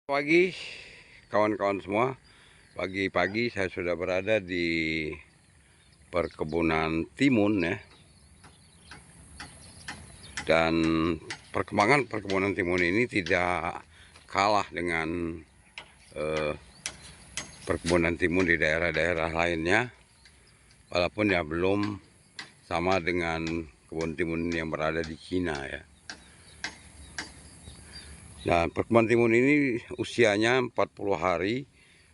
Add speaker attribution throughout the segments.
Speaker 1: Pagi kawan-kawan semua, pagi-pagi saya sudah berada di perkebunan timun ya. Dan perkembangan perkebunan timun ini tidak kalah dengan perkebunan timun di daerah-daerah lainnya, walaupun ya belum sama dengan kebun timun yang berada di Cina ya. Nah, perkebunan timun ini usianya 40 hari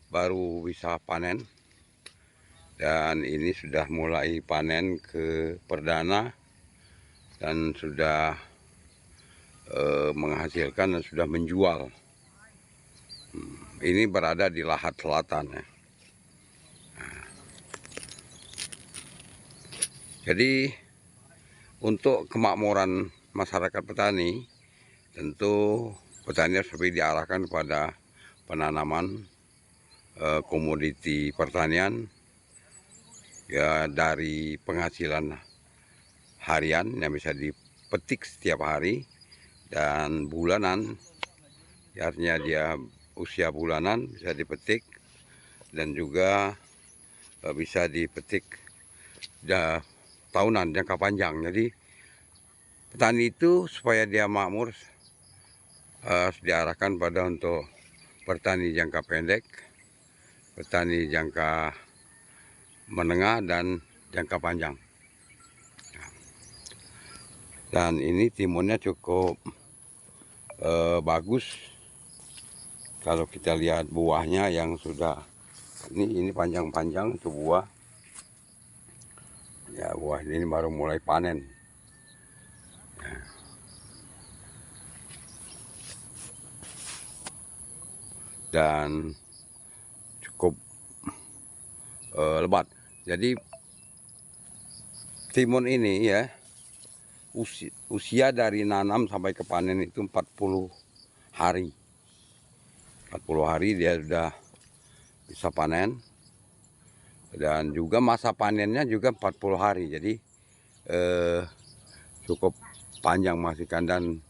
Speaker 1: baru bisa panen. Dan ini sudah mulai panen ke perdana dan sudah menghasilkan dan sudah menjual. Ini berada di Lahat Selatan ya. Jadi untuk kemakmuran masyarakat petani, tentu petani harus lebih diarahkan kepada penanaman komoditi pertanian ya, dari penghasilan harian yang bisa dipetik setiap hari dan bulanan, artinya dia usia bulanan bisa dipetik, dan juga bisa dipetik tahunan, jangka panjang. Jadi petani itu supaya dia makmur harus diarahkan pada untuk petani jangka pendek, petani jangka menengah, dan jangka panjang. Dan ini timunnya cukup bagus. Kalau kita lihat buahnya yang sudah ini panjang-panjang itu buah. Ya, buah ini baru mulai panen. Ya. Dan cukup lebat. Jadi timun ini ya, usia dari nanam sampai ke panen itu 40 hari. 40 hari dia sudah bisa panen. Dan juga masa panennya juga 40 hari. Jadi cukup panjang menghasilkan, dan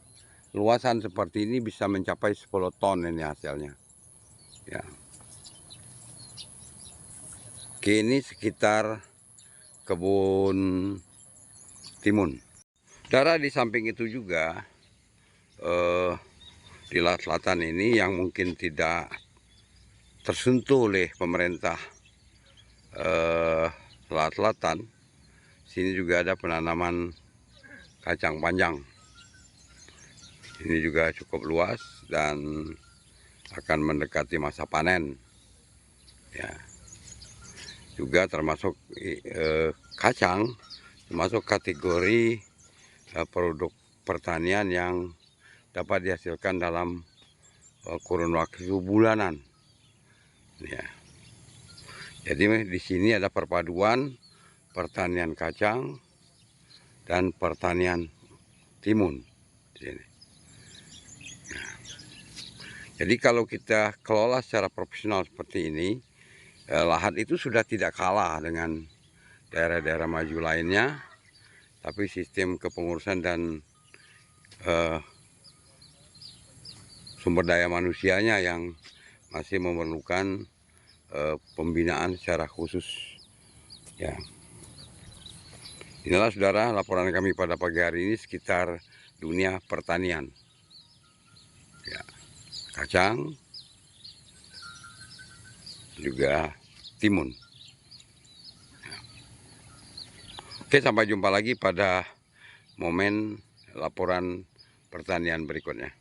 Speaker 1: luasan seperti ini bisa mencapai 10 ton ini hasilnya. Ya. Oke, ini sekitar kebun timun. Darah di samping itu juga di Lahat Selatan ini yang mungkin tidak tersentuh oleh pemerintah Lahat Selatan, sini juga ada penanaman kacang panjang. Ini juga cukup luas dan akan mendekati masa panen. Ya. Juga termasuk kacang, termasuk kategori produk pertanian yang dapat dihasilkan dalam kurun waktu bulanan. Ya. Jadi di sini ada perpaduan pertanian kacang dan pertanian timun di sini. Nah, jadi kalau kita kelola secara profesional seperti ini, Lahat itu sudah tidak kalah dengan daerah-daerah maju lainnya, tapi sistem kepengurusan dan sumber daya manusianya yang masih memerlukan pembinaan secara khusus. Ya. Inilah saudara laporan kami pada pagi hari ini sekitar dunia pertanian. Ya. Kacang, juga timun. Ya. Oke, sampai jumpa lagi pada momen laporan pertanian berikutnya.